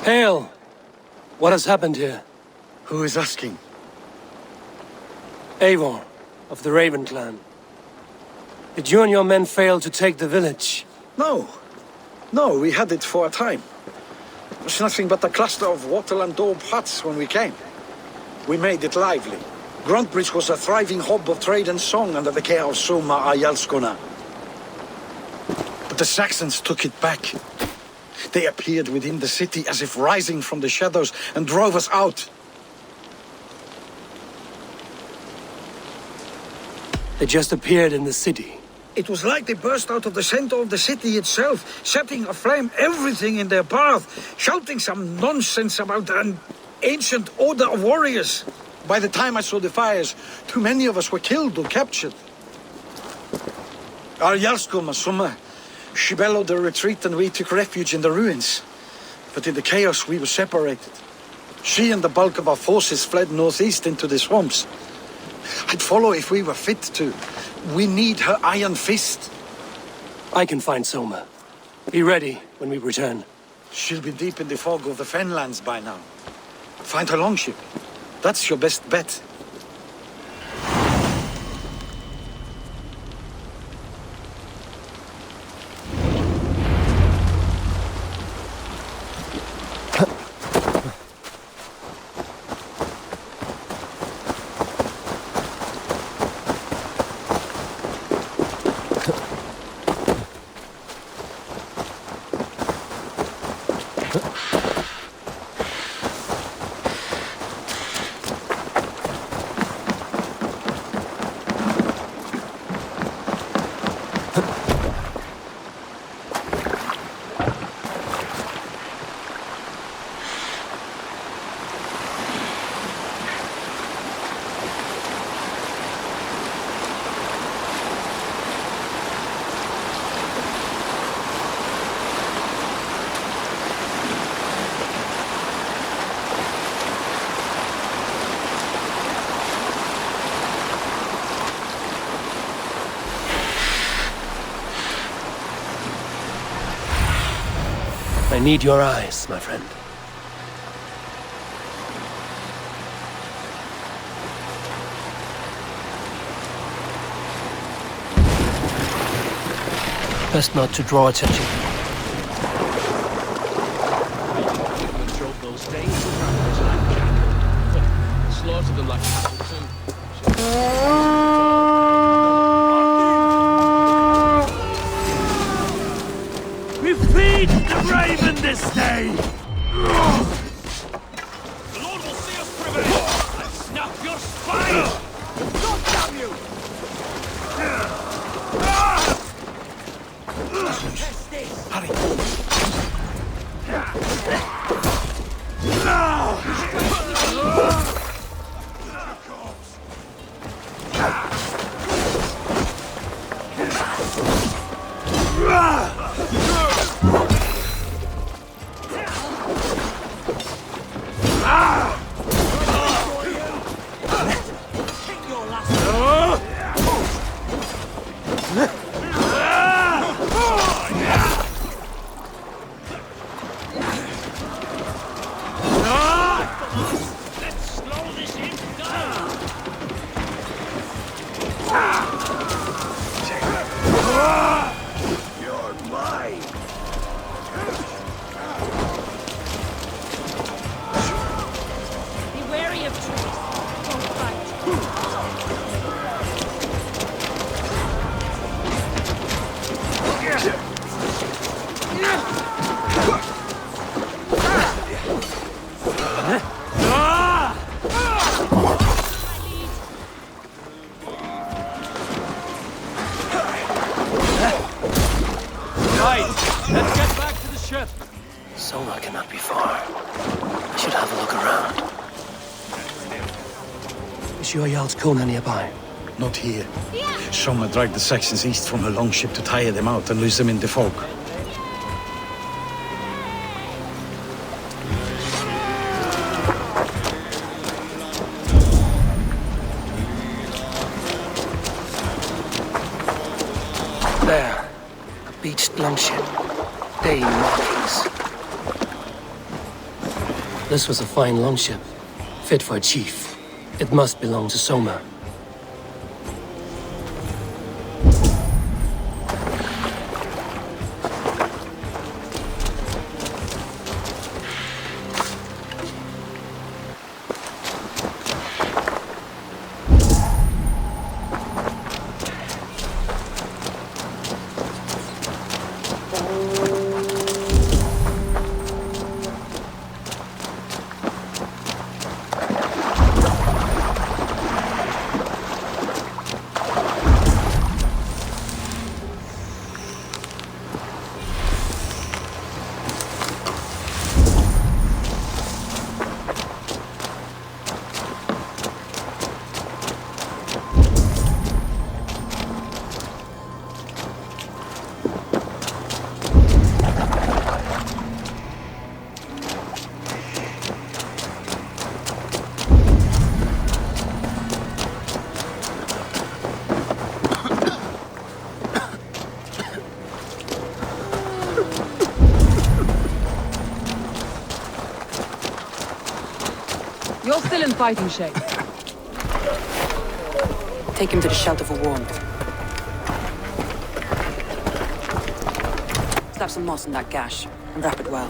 Hail! What has happened here? Who is asking? Eivor, of the Raven clan. Did you and your men fail to take the village? No. No, we had it for a time. It was nothing but a cluster of wattle and daub huts when we came. We made it lively. Gruntbridge was a thriving hub of trade and song under the care of Suma Ayalskona. But the Saxons took it back. They appeared within the city as if rising from the shadows and drove us out. They just appeared in the city. It was like they burst out of the center of the city itself, setting aflame everything in their path, shouting some nonsense about an ancient order of warriors. By the time I saw the fires, too many of us were killed or captured. Our Jarlskoma, Summa, she bellowed the retreat and we took refuge in the ruins. But in the chaos we were separated. She and the bulk of our forces fled northeast into the swamps. I'd follow if we were fit to. We need her iron fist. I can find Soma. Be ready when we return. She'll be deep in the fog of the Fenlands by now. Find her longship. That's your best bet. I need your eyes, my friend. Best not to draw attention. Slaughtered them like cattle too. We feed the raven this day! The Lord will see us prevail! And snap your spine! God damn you! Let's get back to the ship. Soma cannot be far. I should have a look around. Is your Jarl's Kona nearby? Not here. Soma dragged the Saxons east from her longship to tire them out and lose them in the fog. longship. Day markings. This was a fine longship, fit for a chief. It must belong to Soma. You're still in fighting shape. Take him to the shelter for warmth. Slap some moss in that gash and wrap it well.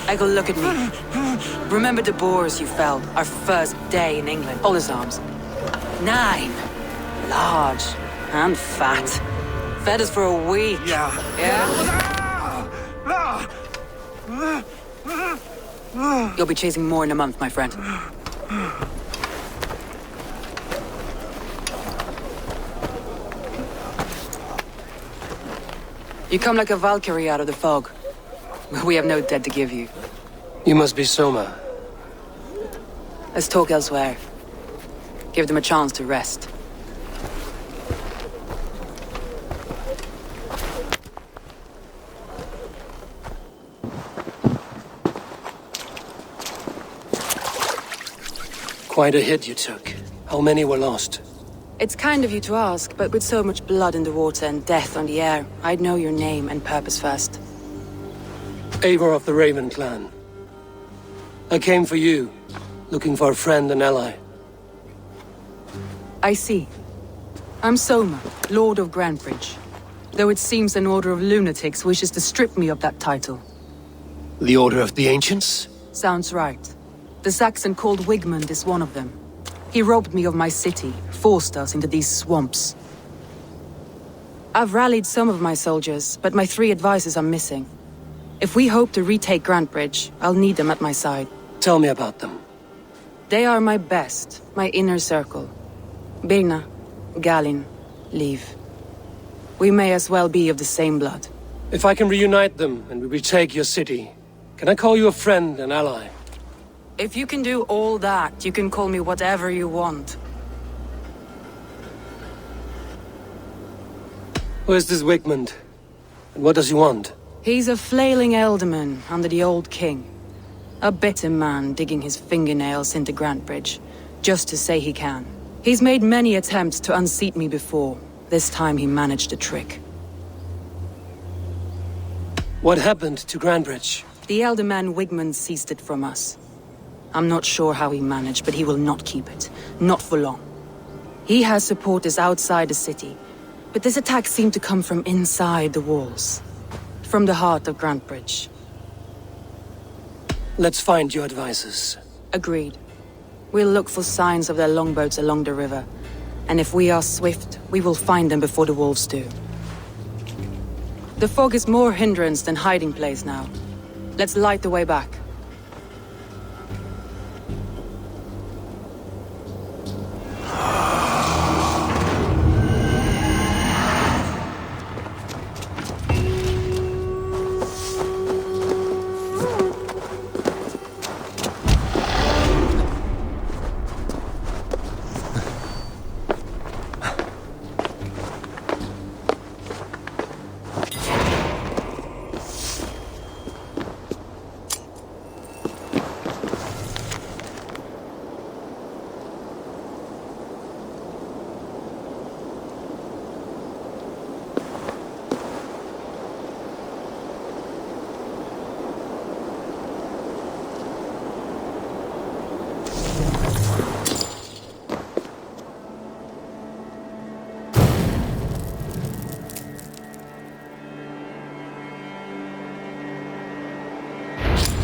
Eggle, look at me. Remember the boars you felled our first day in England? All his arms. 9. Large and fat. Fed us for a week. Yeah? You'll be chasing more in a month, my friend. You come like a Valkyrie out of the fog. We have no debt to give you. You must be Soma. Let's talk elsewhere. Give them a chance to rest. Quite a hit you took. How many were lost? It's kind of you to ask, but with so much blood in the water and death on the air, I'd know your name and purpose first. Eivor of the Raven clan. I came for you, looking for a friend and ally. I see. I'm Soma, Lord of Grantebridge. Though it seems an order of lunatics wishes to strip me of that title. The Order of the Ancients? Sounds right. The Saxon called Wigmund is one of them. He robbed me of my city, forced us into these swamps. I've rallied some of my soldiers, but my 3 advisors are missing. If we hope to retake Grantebridge, I'll need them at my side. Tell me about them. They are my best, my inner circle. Birna, Galin, Liv. We may as well be of the same blood. If I can reunite them and we retake your city, can I call you a friend and ally? If you can do all that, you can call me whatever you want. Who is this Wigmund? And what does he want? He's a flailing elderman under the old king. A bitter man digging his fingernails into Grantebridge, just to say he can. He's made many attempts to unseat me before. This time he managed the trick. What happened to Grantebridge? The elderman Wigmund seized it from us. I'm not sure how he managed, but he will not keep it. Not for long. He has supporters outside the city, but this attack seemed to come from inside the walls. From the heart of Grantebridge. Let's find your advisors. Agreed. We'll look for signs of their longboats along the river. And if we are swift, we will find them before the wolves do. The fog is more hindrance than hiding place now. Let's light the way back.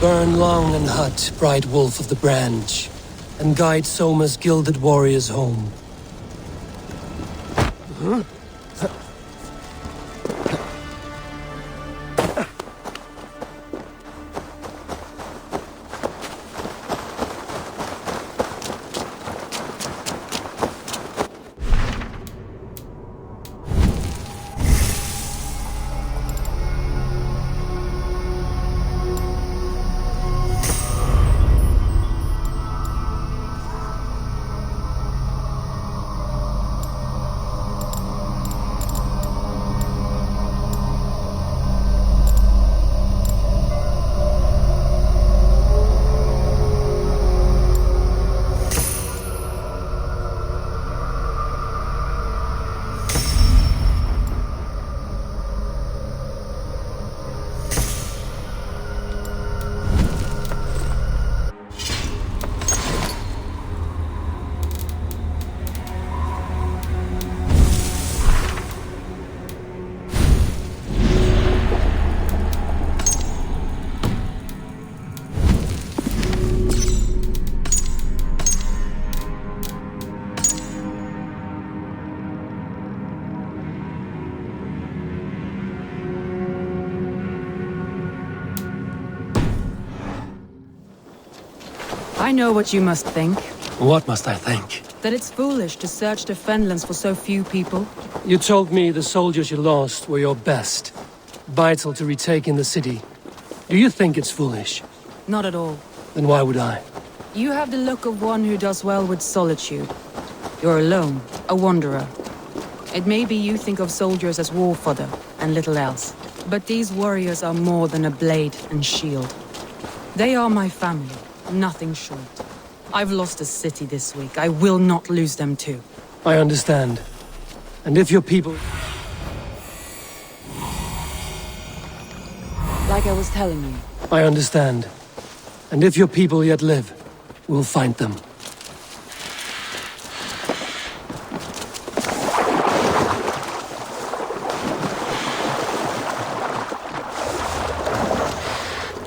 Burn long and hut, bright wolf of the branch, and guide Soma's gilded warriors home. I know what you must think. What must I think? That it's foolish to search the Fenlands for so few people. You told me the soldiers you lost were your best. Vital to retaking the city. Do you think it's foolish? Not at all. Then why would I? You have the look of one who does well with solitude. You're alone, a wanderer. It may be you think of soldiers as war fodder and little else. But these warriors are more than a blade and shield. They are my family, nothing short. I've lost a city this week. I will not lose them too. I understand. And if your people... Like I was telling you. I understand. And if your people yet live, we'll find them.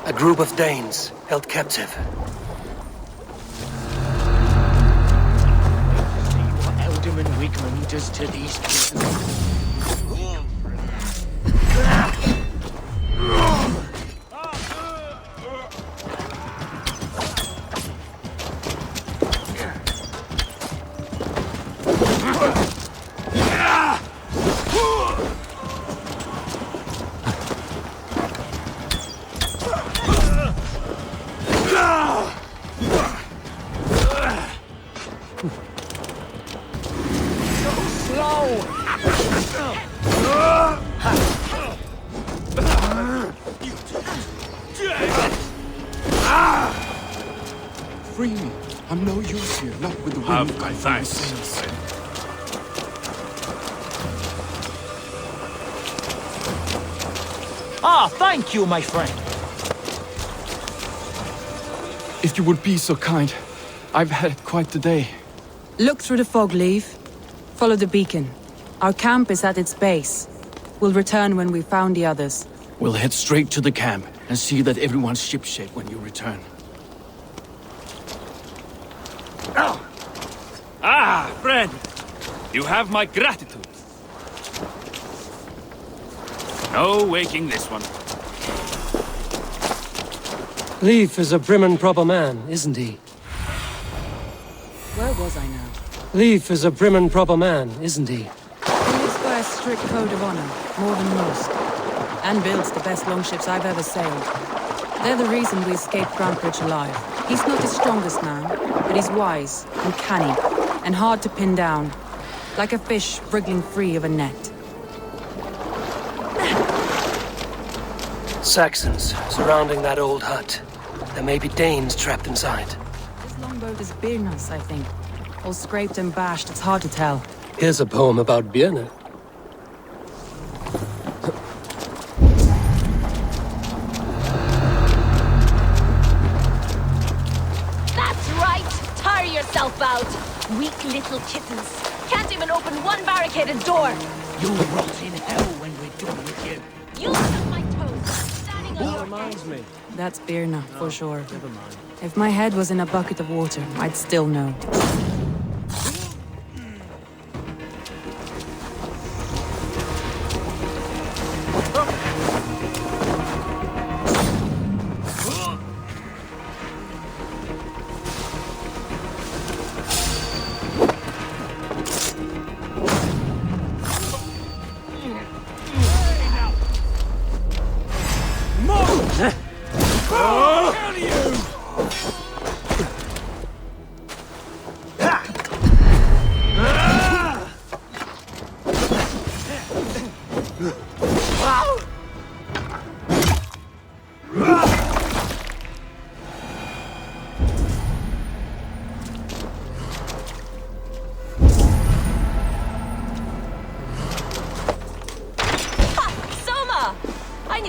A group of Danes held captive. See what Alderman Wigman does to these prisoners. Free me. I'm no use here, not with the Have wind. my thanks. Ah, thank you, my friend. If you would be so kind, I've had quite the day. Look through the fog, Leave. Follow the beacon. Our camp is at its base. We'll return when we've found the others. We'll head straight to the camp and see that everyone's shipshape when you return. Ah, friend! You have my gratitude. No waking this one. Leif is a prim and proper man, isn't he? Where was I now? Leif is a prim and proper man, isn't he? He lives by a strict code of honor, more than most. And builds the best longships I've ever sailed. They're the reason we escaped Grantbridge alive. He's not the strongest man, but he's wise and canny, and hard to pin down. Like a fish wriggling free of a net. Saxons surrounding that old hut. There may be Danes trapped inside. This longboat is Birnas, I think. All scraped and bashed, it's hard to tell. Here's a poem about Björn. That's right! Tire yourself out! Weak little kittens. Can't even open one barricaded door! You'll rot in hell when we're done with you. You'll suck my toes! Standing alone! reminds me. That's Birna, for sure. Never mind. If my head was in a bucket of water, I'd still know.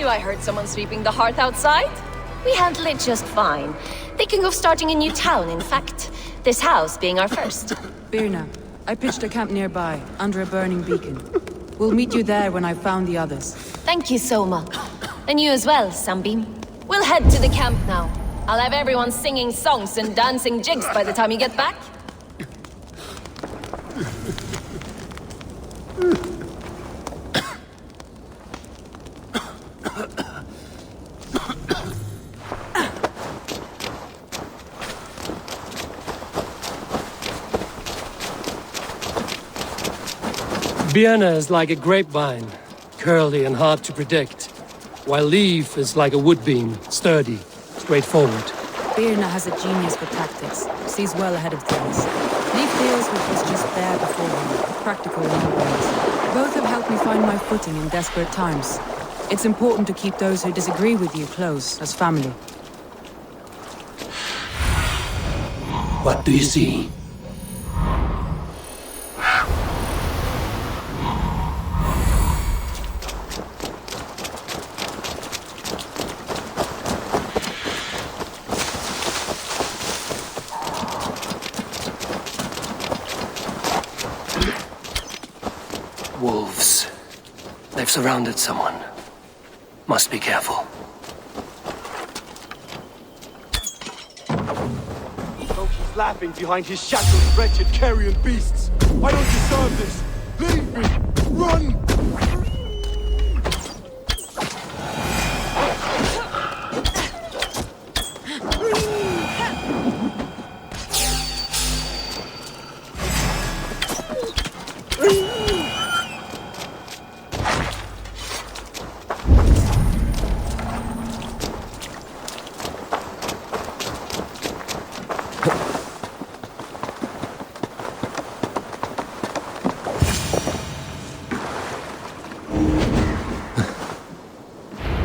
I heard someone sweeping the hearth outside. We handle it just fine. Thinking of starting a new town, in fact. This house being our first. Birna, I pitched a camp nearby, under a burning beacon. We'll meet you there when I've found the others. Thank you, Soma. And you as well, Sunbeam. We'll head to the camp now. I'll have everyone singing songs and dancing jigs by the time you get back. Birna is like a grapevine, curly and hard to predict, while Leaf is like a woodbeam, sturdy, straightforward. Birna has a genius for tactics, sees well ahead of things. Leaf deals with what's just there before him, practical in all ways. Both have helped me find my footing in desperate times. It's important to keep those who disagree with you close, as family. What do you see? Wolves. They've surrounded someone. Must be careful. He's laughing behind his shackled, wretched carrion beasts. I don't deserve this. Leave me! Run!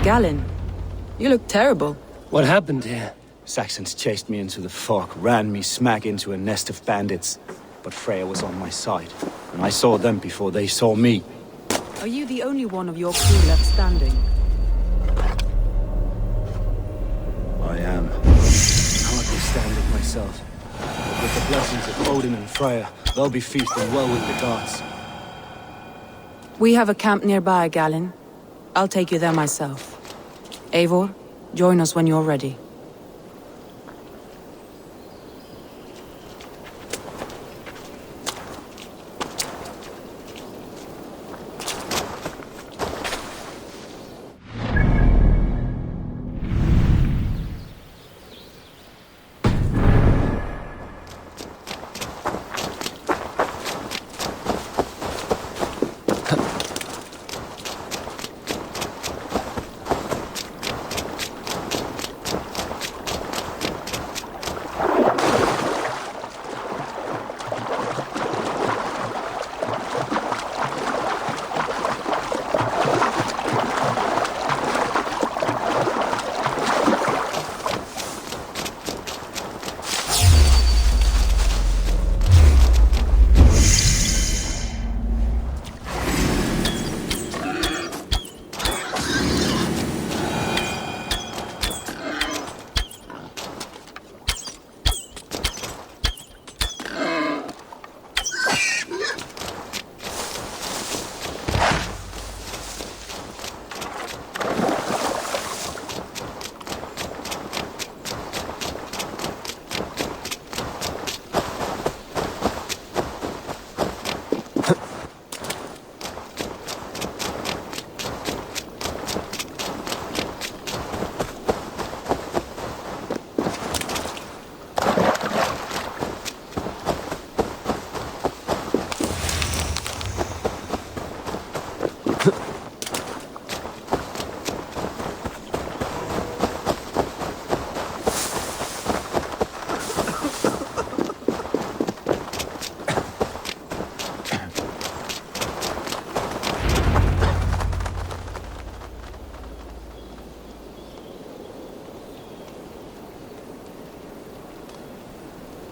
Galen, you look terrible. What happened here? Saxons chased me into the fog, ran me smack into a nest of bandits. But Freya was on my side, and I saw them before they saw me. Are you the only one of your crew left standing? I am. Hardly standing myself. But with the blessings of Odin and Freya, they'll be feasting well with the gods. We have a camp nearby, Galen. I'll take you there myself. Eivor, join us when you're ready.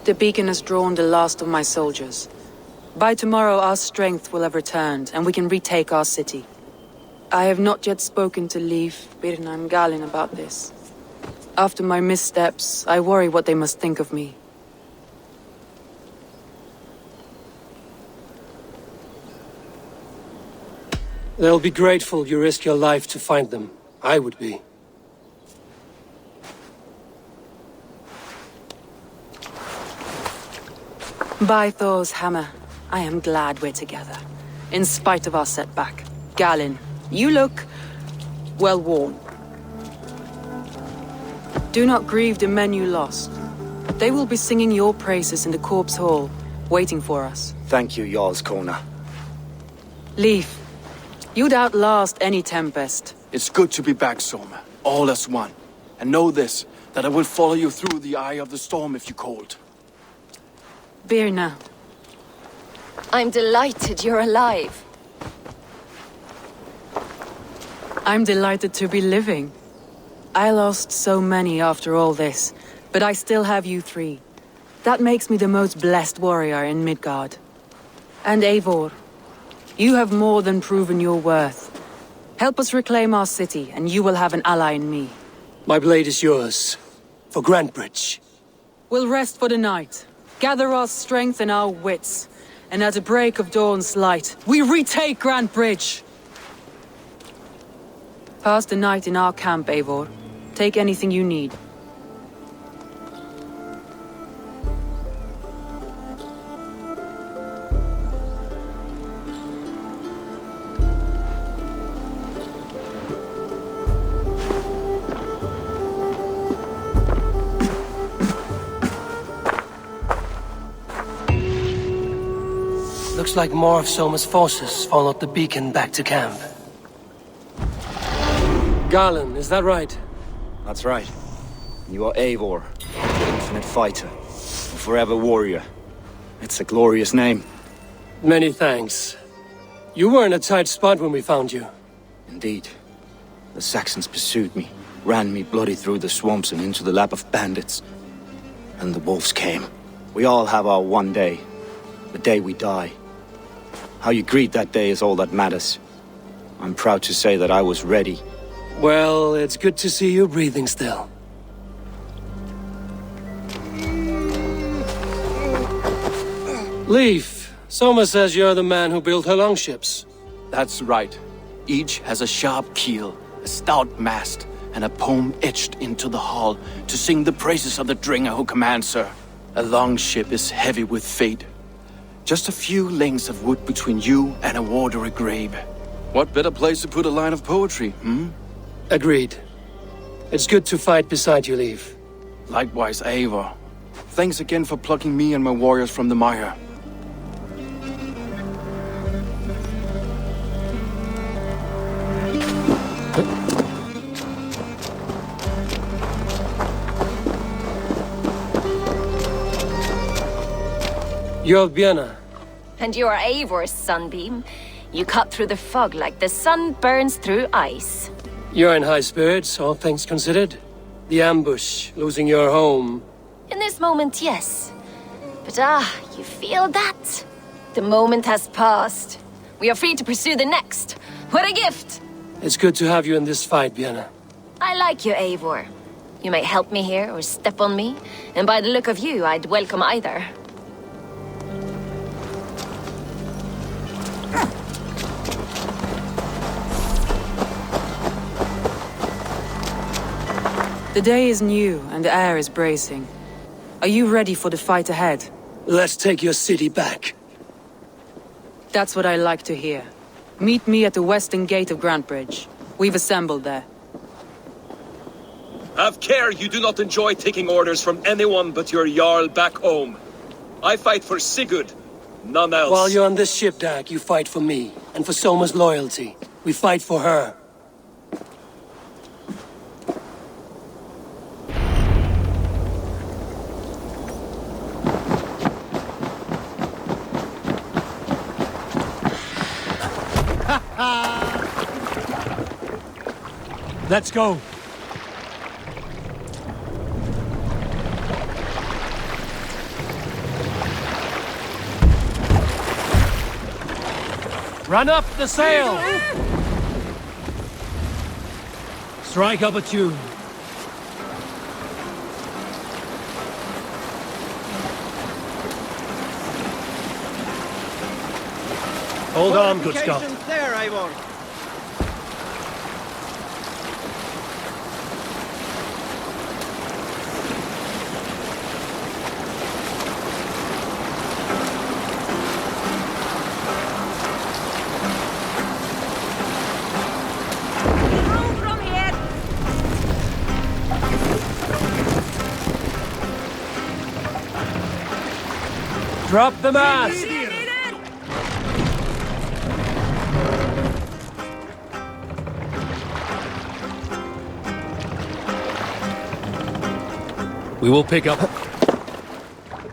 The beacon has drawn the last of my soldiers. By tomorrow our strength will have returned, and we can retake our city. I have not yet spoken to Leif, Birna and Galin about this. After my missteps, I worry what they must think of me. They'll be grateful you risk your life to find them. I would be. By Thor's hammer, I am glad we're together. In spite of our setback. Galin, you look well worn. Do not grieve the men you lost. They will be singing your praises in the corpse hall, waiting for us. Thank you, Jarl's Kona. Leif, you'd outlast any tempest. It's good to be back, Soma. All as one. And know this, that I will follow you through the eye of the storm if you called. Birna. I'm delighted you're alive. I'm delighted to be living. I lost so many after all this, but I still have you three. That makes me the most blessed warrior in Midgard. And Eivor, you have more than proven your worth. Help us reclaim our city, and you will have an ally in me. My blade is yours. For Grantebridge. We'll rest for the night, gather our strength and our wits, and at the break of dawn's light, we retake Grantebridge! Pass the night in our camp, Eivor. Take anything you need. Looks like more of Soma's forces followed the beacon back to camp. Galin, is that right? That's right. You are Eivor, the infinite fighter, a forever warrior. It's a glorious name. Many thanks. You were in a tight spot when we found you. Indeed. The Saxons pursued me, ran me bloody through the swamps and into the lap of bandits. And the wolves came. We all have our one day. The day we die. How you greet that day is all that matters. I'm proud to say that I was ready. Well, it's good to see you breathing still. Leif, Soma says you're the man who built her longships. That's right. Each has a sharp keel, a stout mast, and a poem etched into the hull to sing the praises of the Dringer who commands her. A longship is heavy with fate. Just a few lengths of wood between you and a watery grave. What better place to put a line of poetry, Agreed. It's good to fight beside you, Leif. Likewise, Eivor. Thanks again for plucking me and my warriors from the mire. You're Birna. And you are Eivor's sunbeam. You cut through the fog like the sun burns through ice. You're in high spirits, all things considered. The ambush, losing your home. In this moment, yes. But you feel that? The moment has passed. We are free to pursue the next. What a gift! It's good to have you in this fight, Birna. I like you, Eivor. You may help me here or step on me, and by the look of you, I'd welcome either. The day is new and the air is bracing. Are you ready for the fight ahead? Let's take your city back. That's what I like to hear. Meet me at the western gate of Grantebridge. We've assembled there. Have care you do not enjoy taking orders from anyone but your Jarl back home. I fight for Sigurd, none else. While you're on this ship, Dag, you fight for me, and for Soma's loyalty. We fight for her. Let's go. Run up the sail! Strike up a tune. Hold on, good Scott. There, Eivor. Drop the mast! We will pick up.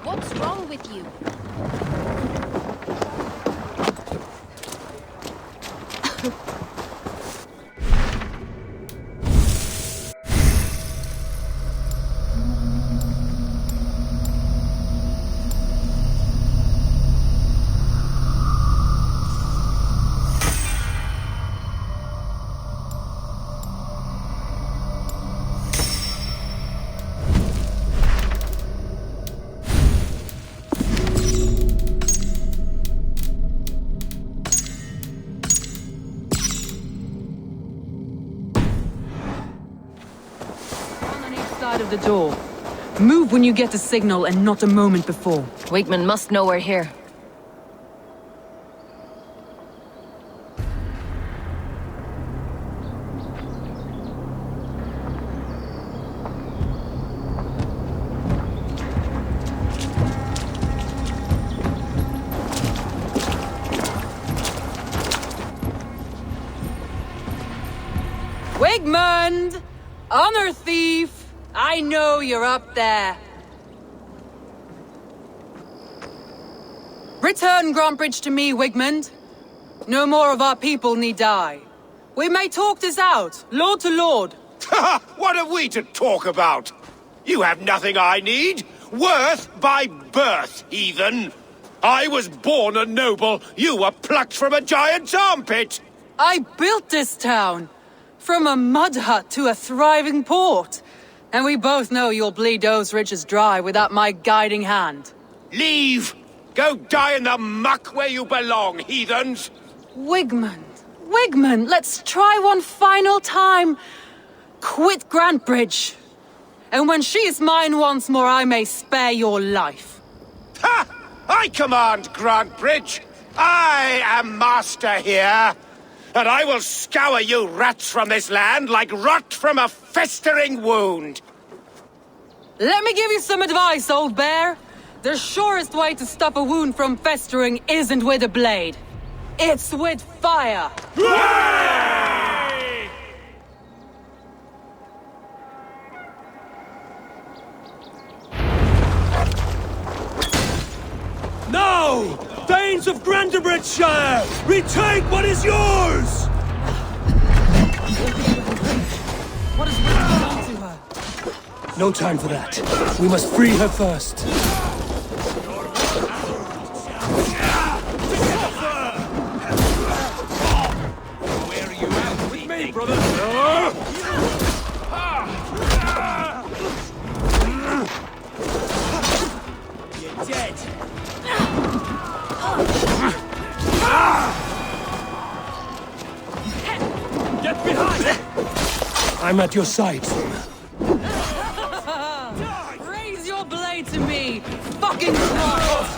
What's wrong with you? Side of the door. Move when you get the signal and not a moment before. Wigman must know we're here. Wigmund! Honor thief! I know you're up there. Return Grantbridge to me, Wigmund. No more of our people need die. We may talk this out, lord to lord. What have we to talk about? You have nothing I need. Worth by birth, heathen. I was born a noble. You were plucked from a giant's armpit. I built this town. From a mud hut to a thriving port. And we both know you'll bleed those riches dry without my guiding hand. Leave! Go die in the muck where you belong, heathens! Wigmund, let's try one final time. Quit Grantbridge. And when she is mine once more, I may spare your life. Ha! I command Grantbridge! I am master here! And I will scour you rats from this land like rot from a festering wound! Let me give you some advice, old bear. The surest way to stop a wound from festering isn't with a blade. It's with fire! Hooray! No! Thanes of Grantebridgeshire! Retake what is yours! What is wrong to her? No time for that. We must free her first. Where are you at with me, brother? You're dead. Get behind! I'm at your side. Raise your blade to me, fucking slut!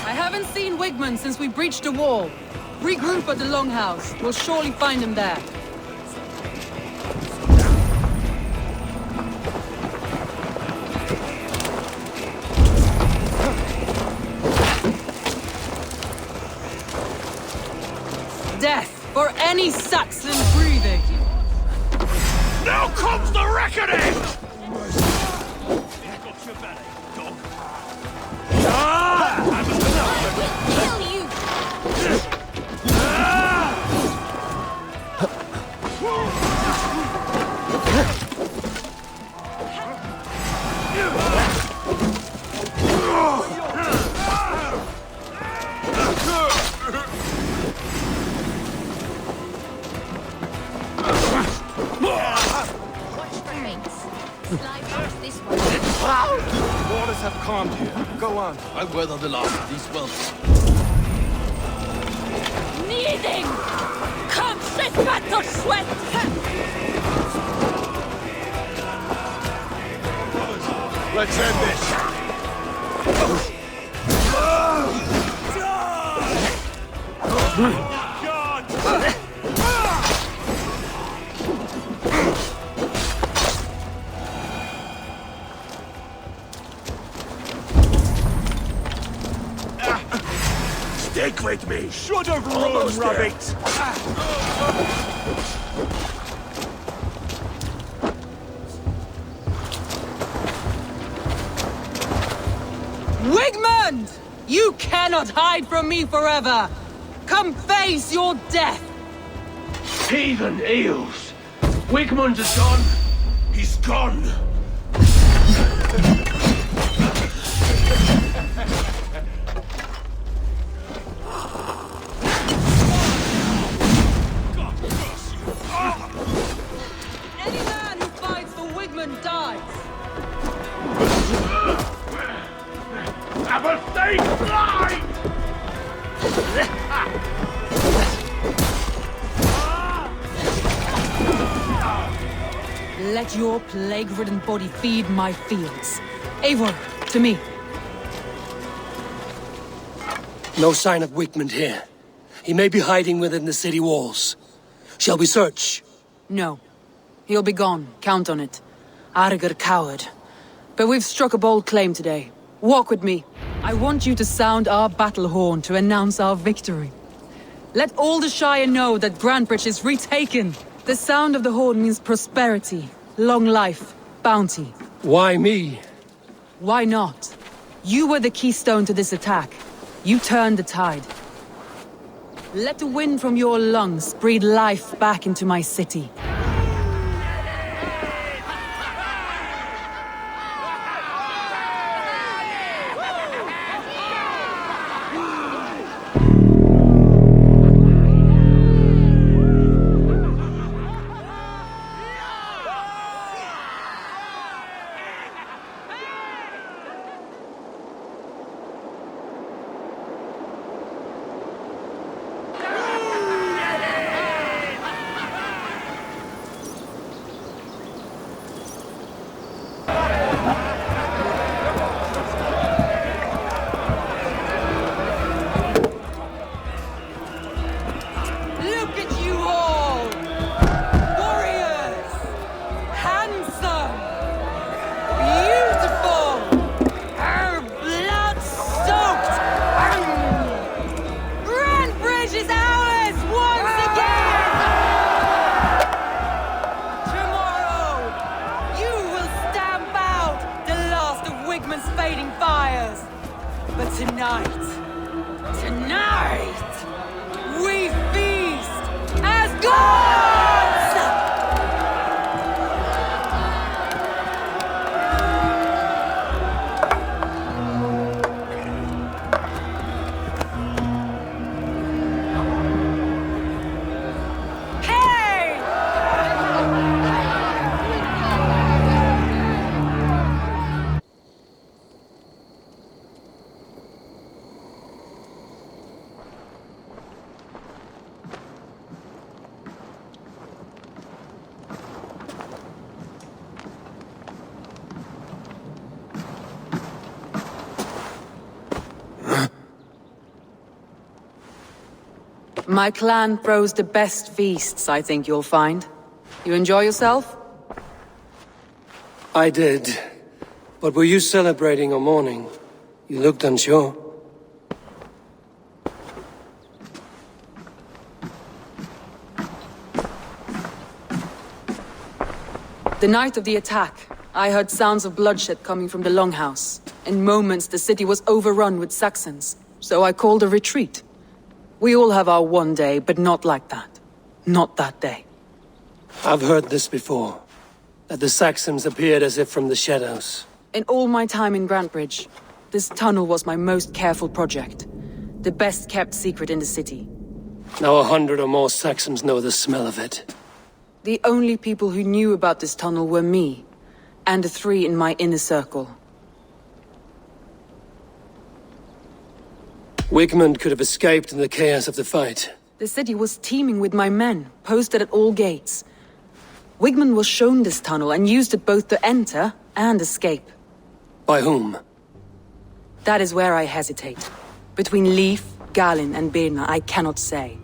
I haven't seen Wigmund since we breached the wall. Regroup at the Longhouse. We'll surely find him there. Death for any Saxon breathing! Now comes the reckoning! Got your belly, dog. Kill you! Waters have calmed here. Go on. I'll weather the last of these welts. Needing! Come, to sweat! Let's end this. Stick with me! Should have run, rabbit! Wigmund! You cannot hide from me forever! Come face your death! Heathen eels! Wigmund is gone! He's gone! Any man who fights for Wigmund dies! Have a safe flight! Let your plague-ridden body feed my fields. Eivor, to me. No sign of Wigmund here. He may be hiding within the city walls. Shall we search? No. He'll be gone, count on it. Arger coward. But we've struck a bold claim today. Walk with me. I want you to sound our battle horn to announce our victory. Let all the Shire know that Grantebridge is retaken. The sound of the horn means prosperity, long life, bounty. Why me? Why not? You were the keystone to this attack. You turned the tide. Let the wind from your lungs breathe life back into my city. My clan throws the best feasts, I think you'll find. You enjoy yourself? I did. But were you celebrating or mourning? You looked unsure. The night of the attack, I heard sounds of bloodshed coming from the Longhouse. In moments, the city was overrun with Saxons, so I called a retreat. We all have our one day, but not like that. Not that day. I've heard this before. That the Saxons appeared as if from the shadows. In all my time in Grantebridge, this tunnel was my most careful project. The best kept secret in the city. Now 100 or more Saxons know the smell of it. The only people who knew about this tunnel were me, and the 3 in my inner circle. Wigmund could have escaped in the chaos of the fight. The city was teeming with my men, posted at all gates. Wigmund was shown this tunnel and used it both to enter and escape. By whom? That is where I hesitate. Between Leif, Galin, and Birna, I cannot say.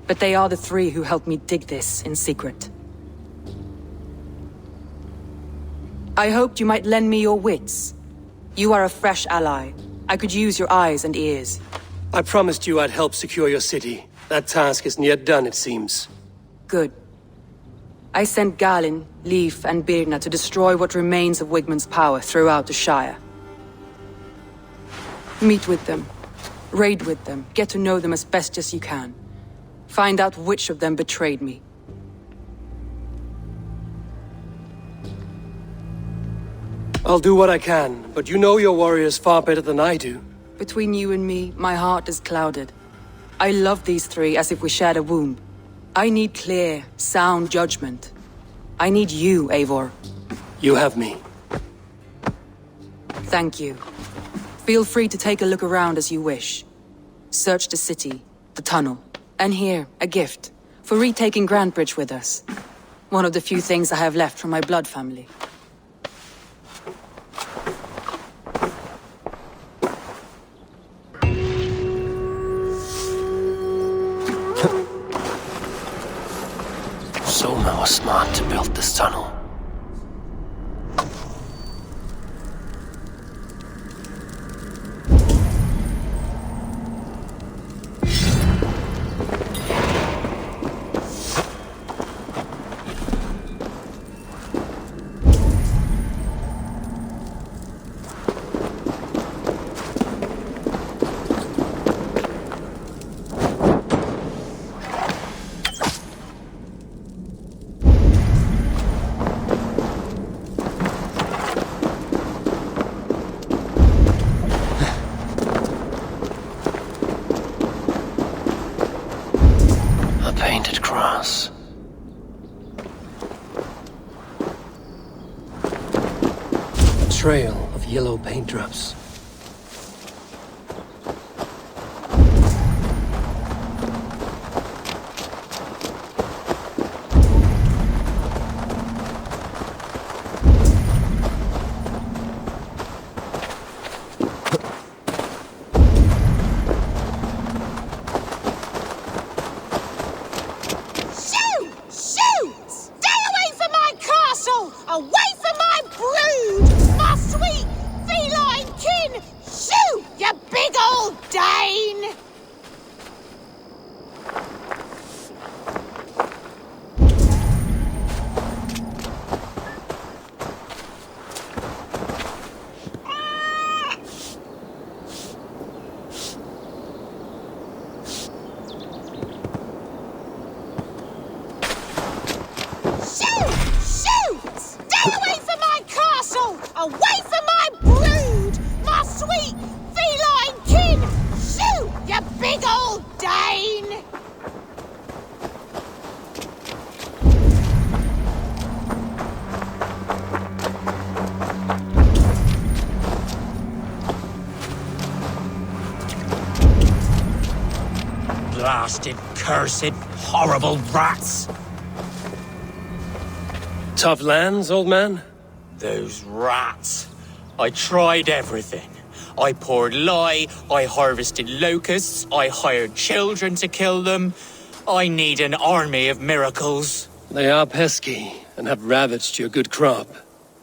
But they are the 3 who helped me dig this in secret. I hoped you might lend me your wits. You are a fresh ally. I could use your eyes and ears. I promised you I'd help secure your city. That task isn't yet done, it seems. Good. I sent Galin, Leif, and Birna to destroy what remains of Wigmund's power throughout the Shire. Meet with them. Raid with them. Get to know them as best as you can. Find out which of them betrayed me. I'll do what I can, but you know your warriors far better than I do. Between you and me, my heart is clouded. I love these 3 as if we shared a womb. I need clear, sound judgment. I need you, Eivor. You have me. Thank you. Feel free to take a look around as you wish. Search the city, the tunnel, and here, a gift, for retaking Grantebridge with us. One of the few things I have left from my blood family. Soma was smart to build this tunnel. Trail of yellow paint drops. Blasted, cursed, horrible rats! Tough lands, old man? Those rats. I tried everything. I poured lye, I harvested locusts, I hired children to kill them. I need an army of miracles. They are pesky and have ravaged your good crop.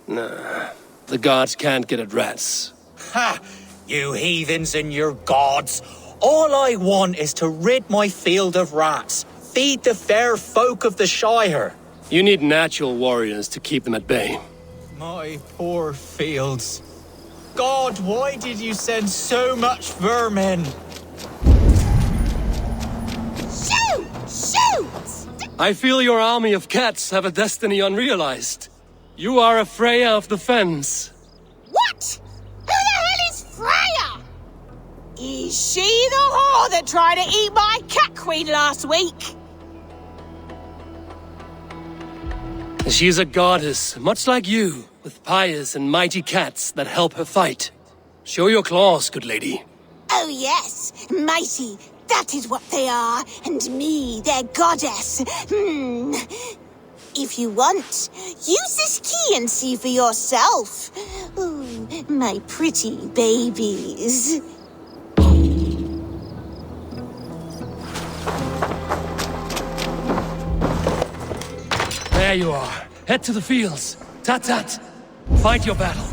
Nah, the gods can't get at rats. Ha! You heathens and your gods! All I want is to rid my field of rats. Feed the fair folk of the Shire. You need natural warriors to keep them at bay. My poor fields. God, why did you send so much vermin? Shoot! Shoot! I feel your army of cats have a destiny unrealized. You are a Freya of the Fens. What? Who the hell is Freya? Is she the whore that tried to eat my cat queen last week? She is a goddess, much like you. with pious and mighty cats that help her fight. Show your claws, good lady. Oh yes, mighty. That is what they are, and me, their goddess. If you want, use this key and see for yourself. Ooh, my pretty babies. There you are. Head to the fields. Tat-tat. Fight your battle.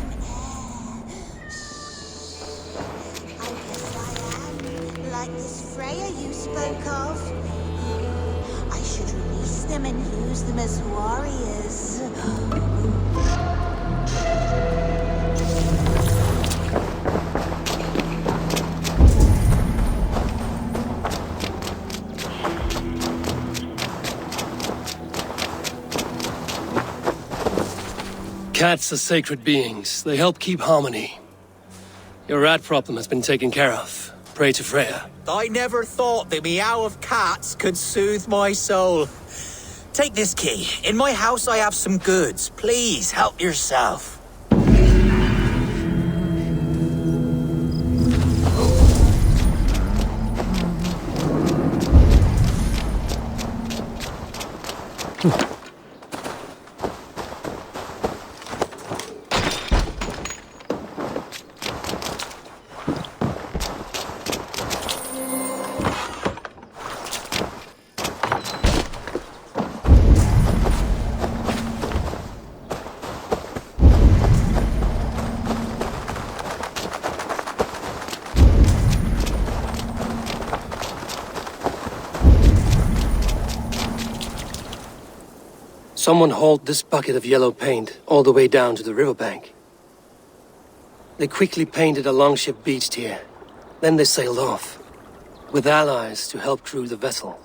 Like this Freya you spoke of. I should release them and use them as warriors. Cats are sacred beings. They help keep harmony. Your rat problem has been taken care of. Pray to Freya. I never thought the meow of cats could soothe my soul. Take this key. In my house I have some goods. Please help yourself. Someone hauled this bucket of yellow paint all the way down to the riverbank. They quickly painted a longship beached here. Then they sailed off, with allies to help crew the vessel.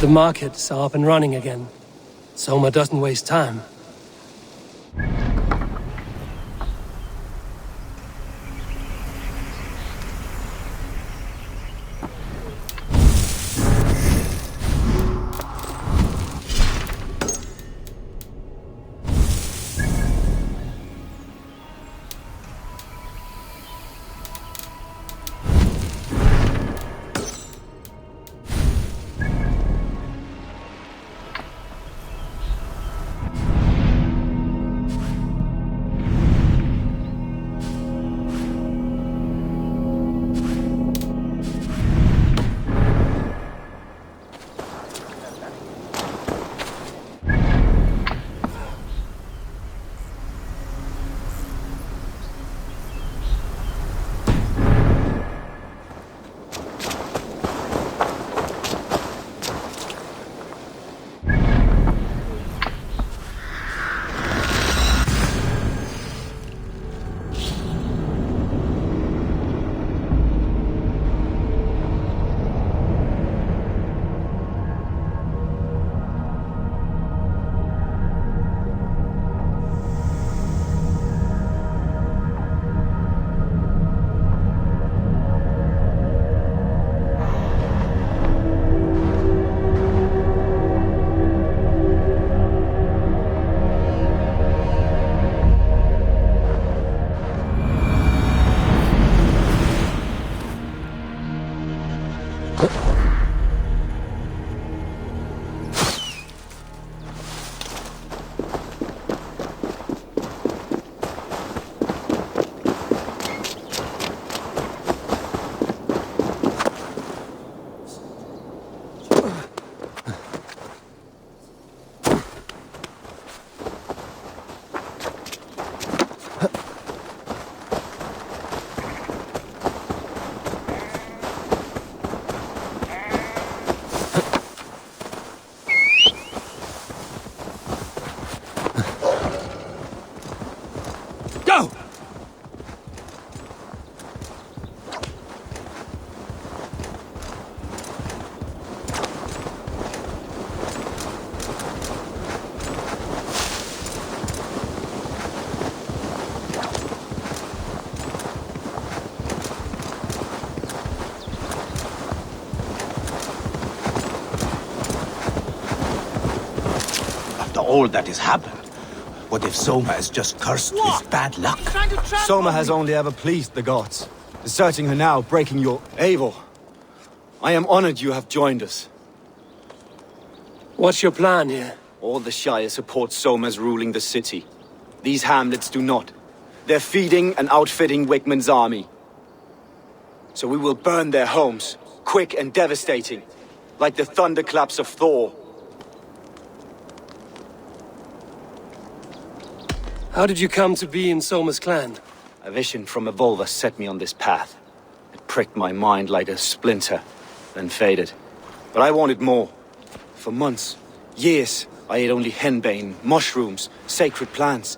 The markets are up and running again. Soma doesn't waste time. All that has happened. What if Soma is just cursed with bad luck? Soma has only ever pleased the gods. Deserting her now, breaking your... Eivor, I am honored you have joined us. What's your plan here? All the Shire support Soma's ruling the city. These hamlets do not. They're feeding and outfitting Wigmund's army. So we will burn their homes, quick and devastating, like the thunderclaps of Thor. How did you come to be in Soma's clan? A vision from a Volva set me on this path. It pricked my mind like a splinter, then faded. But I wanted more. For months, years, I ate only henbane, mushrooms, sacred plants,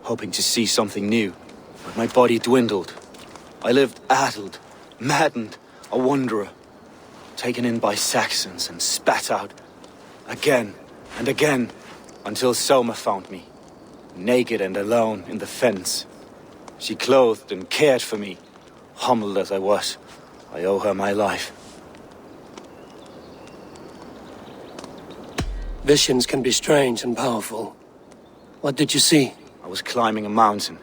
hoping to see something new. But my body dwindled. I lived addled, maddened, a wanderer, taken in by Saxons and spat out again and again, until Soma found me. Naked and alone in the fence. She clothed and cared for me. Humbled as I was, I owe her my life. Visions can be strange and powerful. What did you see? I was climbing a mountain.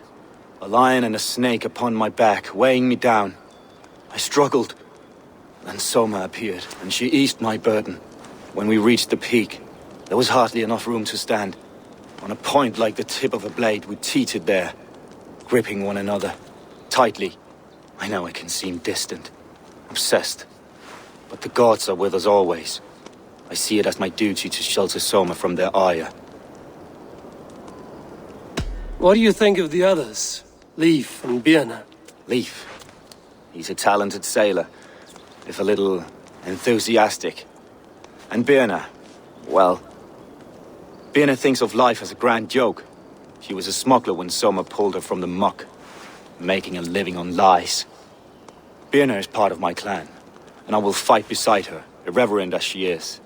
A lion and a snake upon my back, weighing me down. I struggled. Then Soma appeared, and she eased my burden. When we reached the peak, there was hardly enough room to stand. On a point like the tip of a blade, we teetered there, gripping one another, tightly. I know it can seem distant, obsessed, but the gods are with us always. I see it as my duty to shelter Soma from their ire. What do you think of the others? Leif and Birna? Leif. He's a talented sailor, if a little enthusiastic. And Birna, well... Birna thinks of life as a grand joke. She was a smuggler when Soma pulled her from the muck, making a living on lies. Birna is part of my clan, and I will fight beside her, irreverent as she is.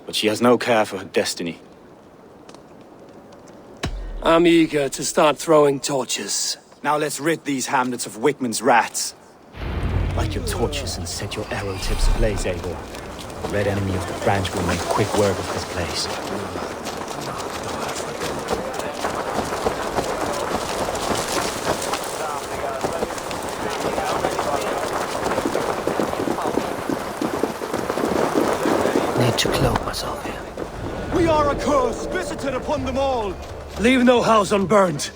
but she has no care for her destiny. I'm eager to start throwing torches. Now let's rid these hamlets of Wickman's rats. Light your torches and set your arrow tips ablaze, Eivor. The red enemy of the branch will make quick work of this place. Need to cloak myself here. We are a curse visited upon them all! Leave no house unburned.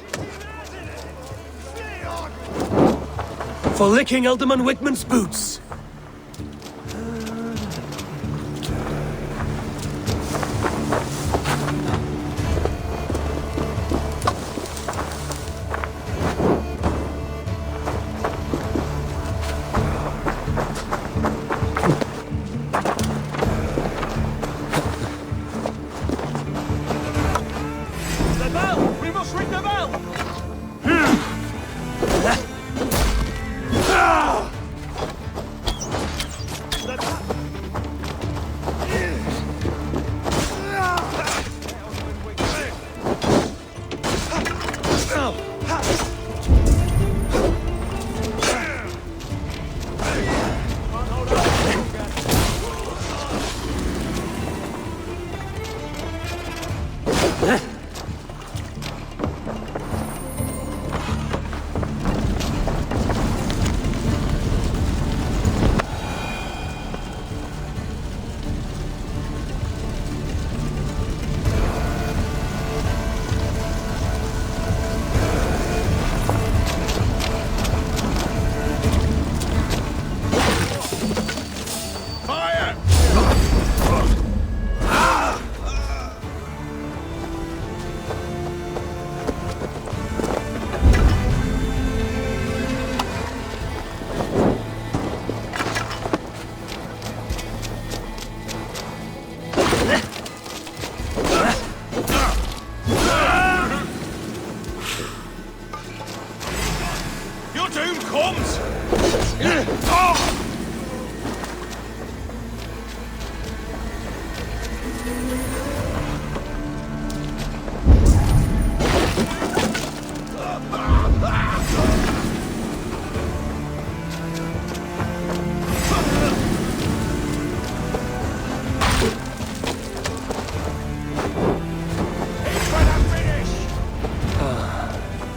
For licking Alderman Wickman's boots.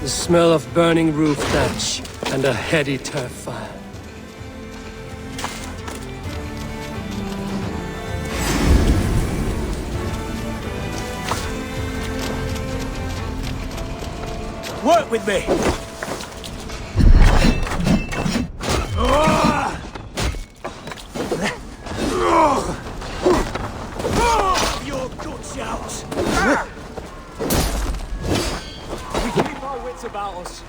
The smell of burning roof thatch and a heady turf fire. Work with me! Your guts out! We keep our wits about us.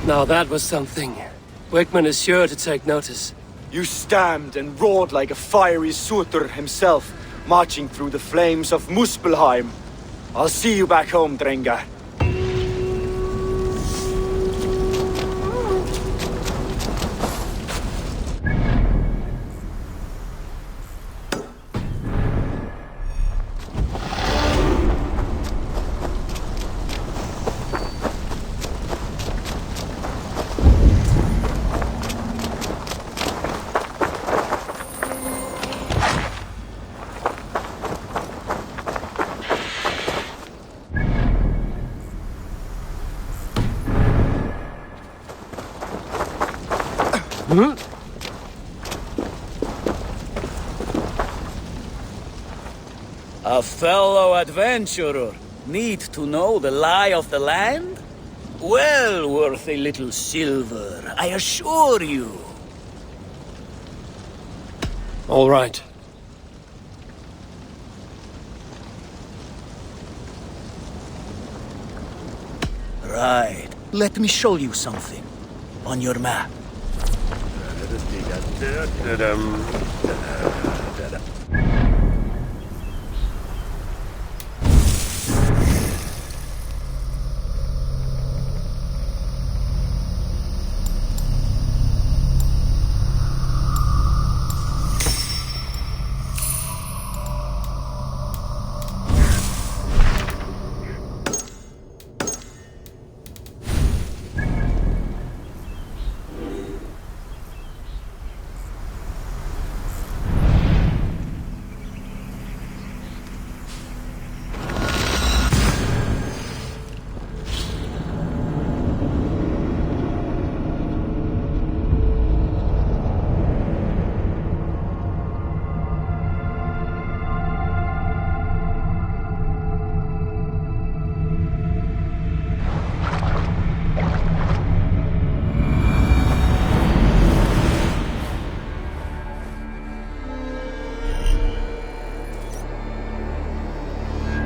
Now that was something. Wickman is sure to take notice. You stamped and roared like a fiery Surtur himself, marching through the flames of Muspelheim. I'll see you back home, Drengar. A fellow adventurer need to know the lie of the land? Well worth a little silver, I assure you. All right. Right. Let me show you something. On your map.